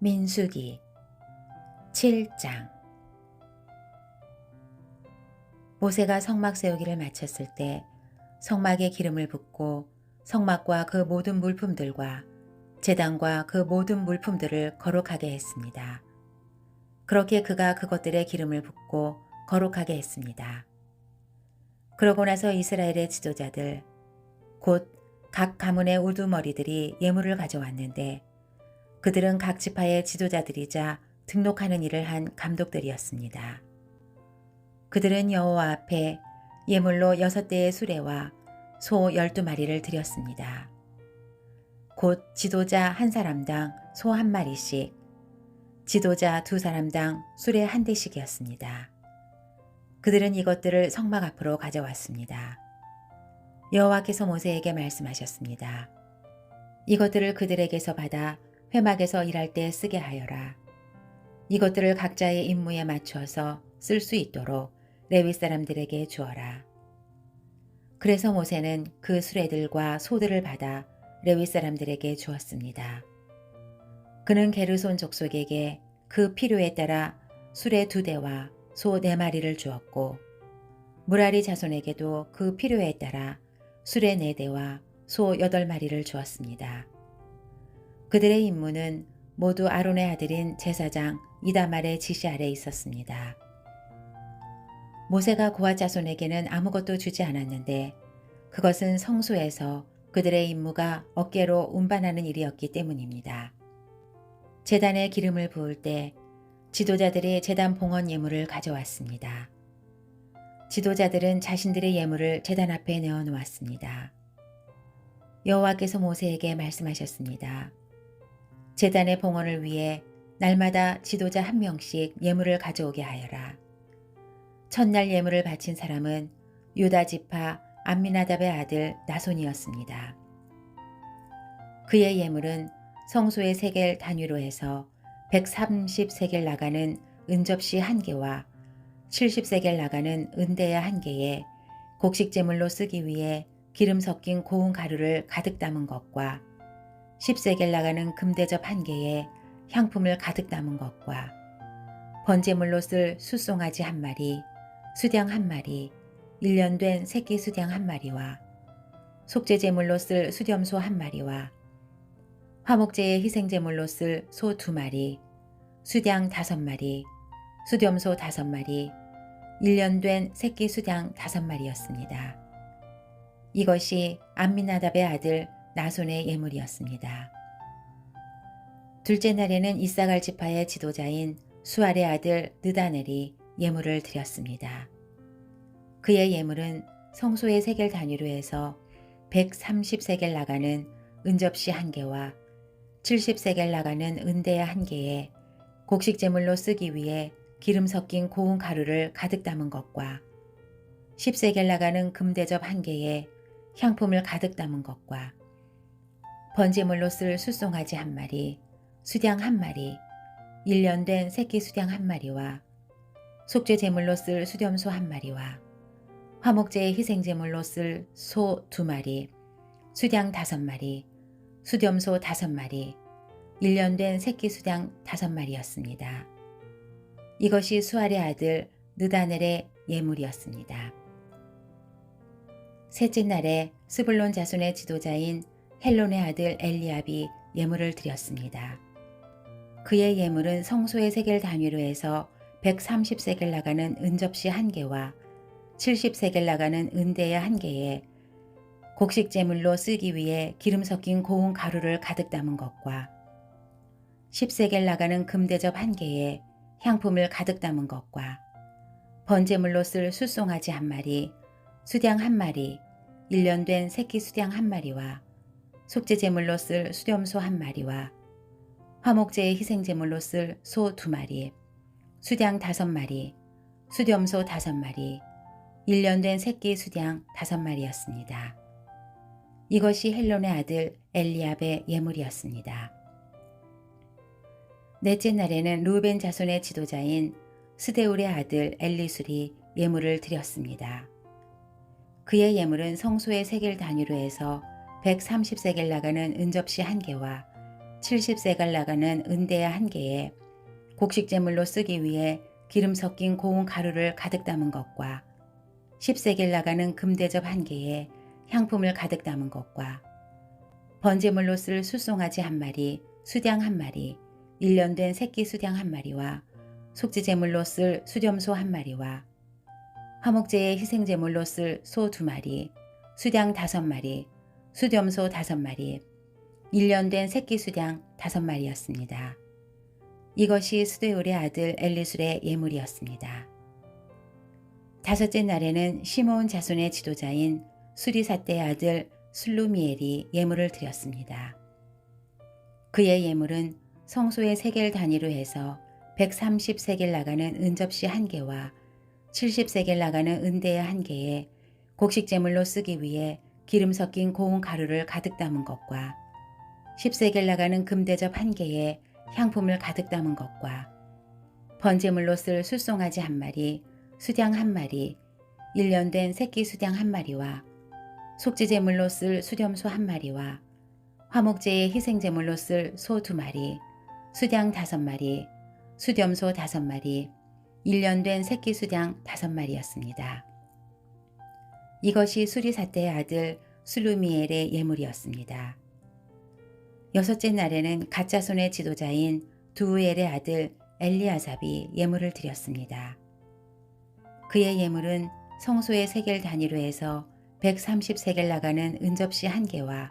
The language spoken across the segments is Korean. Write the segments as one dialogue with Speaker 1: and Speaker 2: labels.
Speaker 1: 민수기 7장. 모세가 성막 세우기를 마쳤을 때 성막에 기름을 붓고 성막과 그 모든 물품들과 제단과 그 모든 물품들을 거룩하게 했습니다. 그렇게 그가 그것들에 기름을 붓고 거룩하게 했습니다. 그러고 나서 이스라엘의 지도자들 곧 각 가문의 우두머리들이 예물을 가져왔는데 그들은 각 지파의 지도자들이자 등록하는 일을 한 감독들이었습니다. 그들은 여호와 앞에 예물로 6대의 수레와 소 12마리를 드렸습니다. 곧 지도자 한 사람당 소 한 마리씩, 지도자 2사람당 수레 한 대씩이었습니다. 그들은 이것들을 성막 앞으로 가져왔습니다. 여호와께서 모세에게 말씀하셨습니다. 이것들을 그들에게서 받아 회막에서 일할 때 쓰게 하여라. 이것들을 각자의 임무에 맞추어서 쓸 수 있도록 레위 사람들에게 주어라. 그래서 모세는 그 수레들과 소들을 받아 레위 사람들에게 주었습니다. 그는 게르손 족속에게 그 필요에 따라 수레 2대와 소 4마리를 주었고 무라리 자손에게도 그 필요에 따라 수레 4대와 소 8마리를 주었습니다. 그들의 임무는 모두 아론의 아들인 제사장 이다말의 지시 아래 있었습니다. 모세가 고앗 자손에게는 아무것도 주지 않았는데 그것은 성소에서 그들의 임무가 어깨로 운반하는 일이었기 때문입니다. 제단에 기름을 부을 때 지도자들이 제단 봉헌 예물을 가져왔습니다. 지도자들은 자신들의 예물을 제단 앞에 내어놓았습니다. 여호와께서 모세에게 말씀하셨습니다. 제단의 봉헌을 위해 날마다 지도자 1명씩 예물을 가져오게 하여라. 첫날 예물을 바친 사람은 유다 지파 암미나답의 아들 나손이었습니다. 그의 예물은 성소의 세겔 단위로 해서 130세겔 나가는 은접시 1개와 70세겔 나가는 은대야 1개에 곡식 제물로 쓰기 위해 기름 섞인 고운 가루를 가득 담은 것과 10세겔 나가는 금대접 1개에 향품을 가득 담은 것과 번제물로 쓸 숫송아지 1마리, 수량 1마리, 1년 된 새끼 수량 1마리와 속죄제물로 쓸 수렴소 1마리와 화목제의 희생제물로 쓸 소 2마리, 수량 5마리, 수렴소 5마리, 1년 된 새끼 수량 5마리였습니다. 이것이 암미나답의 아들 나손의 예물이었습니다. 둘째 날에는 이사갈 지파의 지도자인 수알의 아들 느다넬이 예물을 드렸습니다. 그의 예물은 성소의 세겔 단위로 해서 130세겔 나가는 은접시 1개와 70세겔 나가는 은대야 1개에 곡식 제물로 쓰기 위해 기름 섞인 고운 가루를 가득 담은 것과 10세겔 나가는 금대접 1개에 향품을 가득 담은 것과 번제물로 쓸 숫송아지 1마리, 수량 1마리, 1년 된 새끼 수량 1마리와 속죄 제물로 쓸 수렴소 1마리와 화목제의 희생제물로 쓸 소 2마리, 수량 5마리, 수렴소 5마리, 1년 된 새끼 수량 5마리였습니다. 이것이 수알의 아들 느다넬의 예물이었습니다. 셋째 날에 스불론 자손의 지도자인 헬론의 아들 엘리압이 예물을 드렸습니다. 그의 예물은 성소의 세겔 단위로 해서 130세겔 나가는 은접시 1개와 70세겔 나가는 은대야 1개에 곡식 제물로 쓰기 위해 기름 섞인 고운 가루를 가득 담은 것과 10세겔 나가는 금대접 1개에 향품을 가득 담은 것과 번제물로 쓸 숫송아지 1마리, 수량 1마리, 1년 된 새끼 수량 1마리와 속죄 제물로 쓸 수렴소 1마리와 화목제의 희생제물로 쓸 소 2마리, 수량 5마리, 수렴소 5마리, 1년 된 새끼 수량 5마리였습니다. 이것이 헬론의 아들 엘리압의 예물이었습니다. 넷째 날에는 루벤 자손의 지도자인 스데울의 아들 엘리술이 예물을 드렸습니다. 그의 예물은 성소의 세겔 단위로 해서 130세겔 나가는 은접시 1개와 70세갈 나가는 은대야 1개에 곡식제물로 쓰기 위해 기름 섞인 고운 가루를 가득 담은 것과 10세겔 나가는 금대접 1개에 향품을 가득 담은 것과 번제물로 쓸 숫송아지 1마리, 수장 1마리, 1년 된 새끼 수장 1마리와 속지제물로 쓸 수렴소 1마리와 화목제의 희생제물로 쓸 소 2마리, 수장 5마리, 수렴소 5마리, 1년 된 새끼 수장 5마리였습니다. 이것이 스데울의 아들 엘리술의 예물이었습니다. 다섯째 날에는 시므온 자손의 지도자인 수리삿대의 아들 술루미엘이 예물을 드렸습니다. 그의 예물은 성소의 세겔 단위로 해서 130세겔 나가는 은접시 1개와 70세겔 나가는 은대야 1개에 곡식제물로 쓰기 위해 기름 섞인 고운 가루를 가득 담은 것과 10세겔 나가는 금대접 1개에 향품을 가득 담은 것과 번제물로 쓸 숫송아지 1마리, 수장 1마리, 1년 된 새끼 수장 1마리와 속지제물로 쓸 수렴소 1마리와 화목제의 희생제물로 쓸 소 2마리, 수장 5마리, 수렴소 5마리, 1년 된 새끼 수장 5마리였습니다. 이것이 수리삿대의 아들 술루미엘의 예물이었습니다. 여섯째 날에는 갓자손의 지도자인 두우엘의 아들 엘리아삽이 예물을 드렸습니다. 그의 예물은 성소의 세겔 단위로 해서 130세겔 나가는 은접시 1개와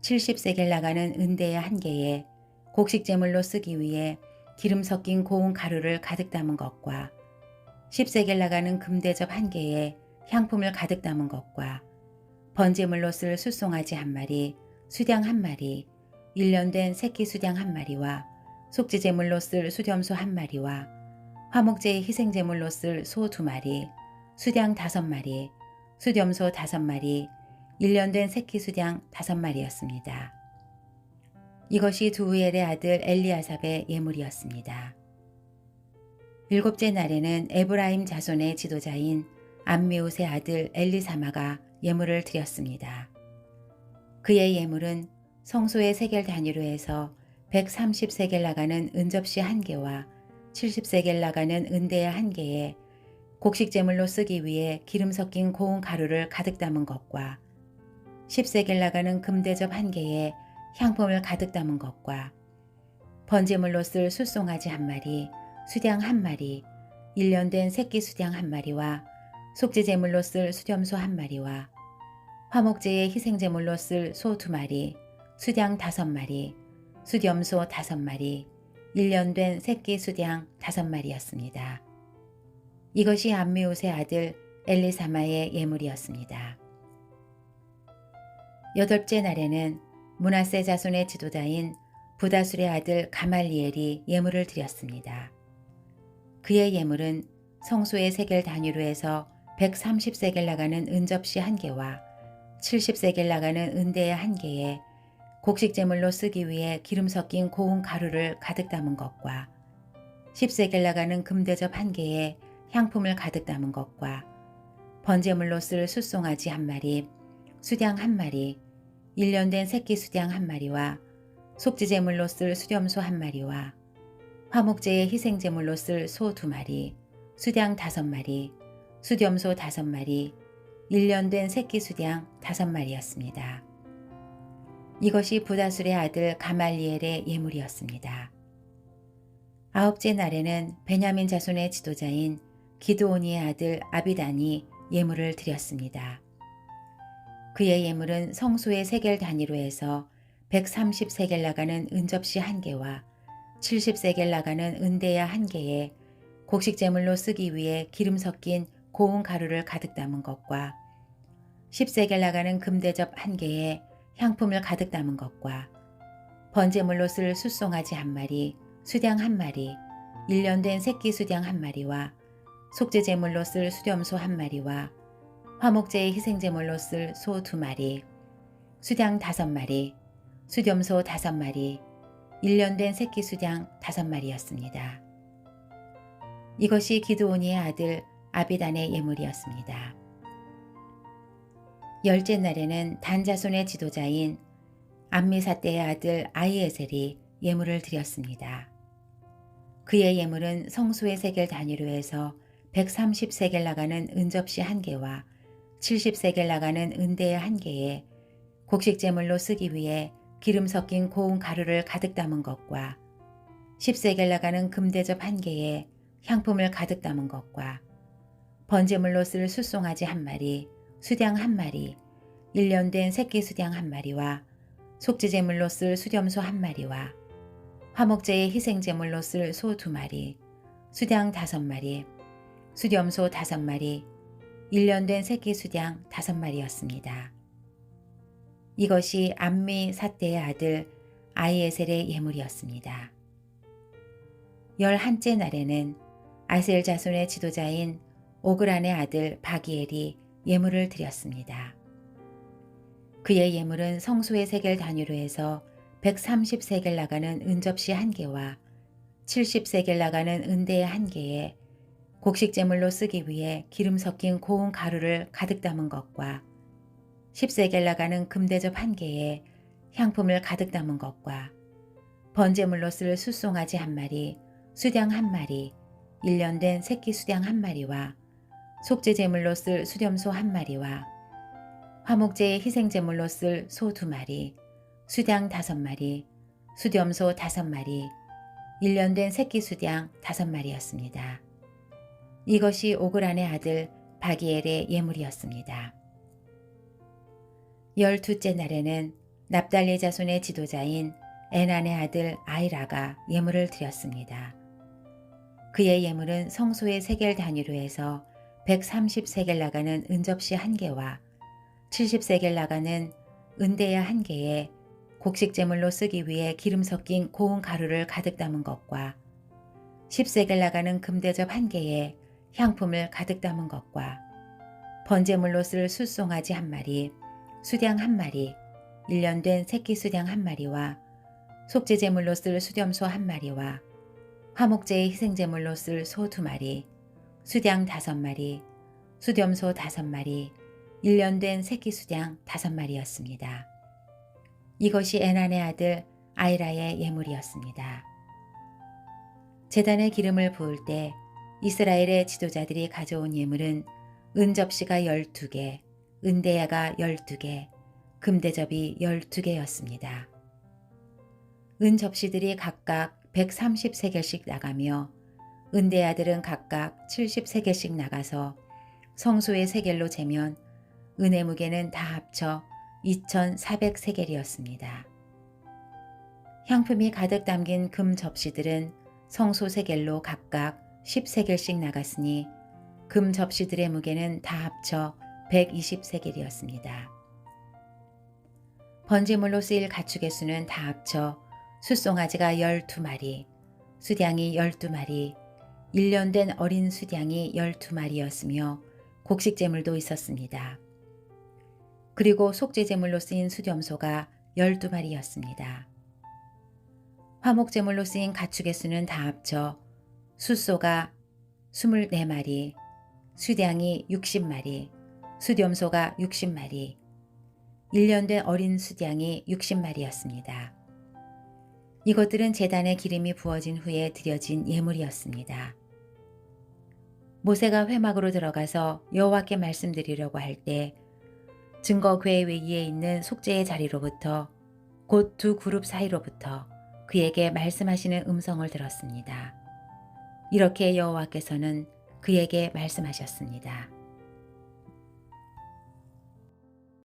Speaker 1: 70세겔 나가는 은대야 1개에 곡식제물로 쓰기 위해 기름 섞인 고운 가루를 가득 담은 것과 10세겔 나가는 금대접 1개에 향품을 가득 담은 것과 번제물로 쓸 숫송아지 1마리, 수장 1마리, 1년 된 새끼 수장 1마리와 속지제물로 쓸 수렴소 1마리와 화목제의 희생제물로 쓸 소 2마리, 수장 5마리, 수렴소 5마리, 1년 된 새끼 수장 5마리였습니다. 이것이 두우엘의 아들 엘리아삽의 예물이었습니다. 일곱째 날에는 에브라임 자손의 지도자인 암미웃의 아들 엘리사마가 예물을 드렸습니다. 그의 예물은 성소의 세겔 단위로 해서 130세겔 나가는 은접시 1개와 70세겔 나가는 은대야 1개에 곡식제물로 쓰기 위해 기름 섞인 고운 가루를 가득 담은 것과 10세겔 나가는 금대접 1개에 향품을 가득 담은 것과 번제물로 쓸 숫송아지 1마리, 수장 1마리, 1년 된 새끼 수장 1마리와 속지제물로 쓸 수렴소 1마리와 화목제의 희생제물로 쓸 소 2마리, 수장 5마리, 수렴소 5마리, 1년 된 새끼 수장 5마리였습니다. 이것이 암미웃의 아들 엘리사마의 예물이었습니다. 여덟째 날에는 므낫세 자손의 지도자인 부다술의 아들 가말리엘이 예물을 드렸습니다. 그의 예물은 성소의 세겔 단위로 해서 130세겔 나가는 은접시 1개와 70세겔 나가는 은대야 1개에 곡식제물로 쓰기 위해 기름 섞인 고운 가루를 가득 담은 것과 10세겔 나가는 금대접 1개에 향품을 가득 담은 것과 번제물로 쓸 숫송아지 1마리, 수장 1마리, 1년 된 새끼 수장 1마리와 속지제물로 쓸 수렴소 1마리와 화목제의 희생제물로 쓸 소 2마리, 수장 5마리, 수렴소 5마리, 1년 된 새끼 수장 5마리였습니다. 이것이 부다술의 아들 가말리엘의 예물이었습니다. 아홉째 날에는 베냐민 자손의 지도자인 기드오니의 아들 아비단이 예물을 드렸습니다. 그의 예물은 성소의 세겔 단위로 해서 130세겔 나가는 은접시 1개와 70세겔 나가는 은대야 1개에 곡식제물로 쓰기 위해 기름 섞인 고운 가루를 가득 담은 것과 10세겔 나가는 금대접 1개에 향품을 가득 담은 것과 번제물로 쓸 숫송아지 1마리, 수장 1마리, 1년 된 새끼 수장 1마리와 속죄제물로 쓸 수렴소 1마리와 화목제의 희생제물로 쓸 소 2마리, 수장 5마리, 수렴소 5마리, 1년 된 새끼 수장 5마리였습니다. 이것이 기드오니의 아들 아비단의 예물이었습니다. 열째 날에는 단 자손의 지도자인 암미사대의 아들 아히에셀이 예물을 드렸습니다. 그의 예물은 성소의 세겔 단위로 해서 130세겔 나가는 은접시 1개와 70세겔 나가는 은대의 1개에 곡식제물로 쓰기 위해 기름 섞인 고운 가루를 가득 담은 것과 10세겔 나가는 금대접 1개에 향품을 가득 담은 것과 번제물로 쓸 숫송아지 1마리, 수량 1마리, 1년 된 새끼 수량 1마리와 속죄제물로 쓸 수렴소 1마리와 화목제의 희생제물로 쓸 소 2마리, 수량 5마리, 수렴소 5마리, 1년 된 새끼 수량 5마리였습니다. 이것이 암미 사대의 아들 아히에셀의 예물이었습니다. 11째 날에는 아셀 자손의 지도자인 오그란의 아들 바기엘이 예물을 드렸습니다. 그의 예물은 성소의 세겔 단위로 해서 130세겔 나가는 은접시 1개와 70세겔 나가는 은대의 1개에 곡식제물로 쓰기 위해 기름 섞인 고운 가루를 가득 담은 것과 10세겔 나가는 금대접 1개에 향품을 가득 담은 것과 번제물로 쓸 숫송아지 1마리, 수량 1마리, 1년 된 새끼 수량 1마리와 속죄제물로 쓸 수렴소 1마리와 화목제의 희생제물로 쓸 소 2마리, 수량 5마리, 수렴소 5마리, 1년 된 새끼 수량 5마리였습니다. 이것이 오그란의 아들 바기엘의 예물이었습니다. 12째 날에는 납달리 자손의 지도자인 에난의 아들 아이라가 예물을 드렸습니다. 그의 예물은 성소의 세겔 단위로 해서 130세겔 나가는 은접시 1개와 70세겔 나가는 은대야 1개에 곡식제물로 쓰기 위해 기름 섞인 고운 가루를 가득 담은 것과 10세겔 나가는 금대접 1개에 향품을 가득 담은 것과 번제물로 쓸 숫송아지 1마리, 수량 1마리, 1년 된 새끼 수량 1마리와 속죄제물로 쓸 수렴소 1마리와 화목제의 희생제물로 쓸 소 2마리, 수량 5마리, 수렴소 5마리, 1년 된 새끼 수량 5마리였습니다. 이것이 에난의 아들 아이라의 예물이었습니다. 제단에 기름을 부을 때 이스라엘의 지도자들이 가져온 예물은 은접시가 12개, 은대야가 12개, 금대접이 12개였습니다. 은접시들이 각각 130세겔씩 나가며 은대야들은 각각 70세겔씩 나가서 성소의 세겔로 재면 은의 무게는 다 합쳐 2400세겔이었습니다. 향품이 가득 담긴 금 접시들은 성소 세겔로 각각 10세겔씩 나갔으니 금 접시들의 무게는 다 합쳐 120세겔이었습니다. 번제물로 쓰일 가축의 수는 다 합쳐 숫송아지가 12마리, 수량이 12마리, 1년 된 어린 수량이 12마리였으며 곡식제물도 있었습니다. 그리고 속죄제물로 쓰인 수렴소가 12마리였습니다. 화목제물로 쓰인 가축의 수는 다 합쳐 숫소가 24마리, 수량이 60마리, 수렴소가 60마리, 1년 된 어린 수량이 60마리였습니다. 이것들은 제단에 기름이 부어진 후에 드려진 예물이었습니다. 모세가 회막으로 들어가서 여호와께 말씀드리려고 할 때 증거궤 위에 있는 속죄의 자리로부터 곧 두 그룹 사이로부터 그에게 말씀하시는 음성을 들었습니다. 이렇게 여호와께서는 그에게 말씀하셨습니다.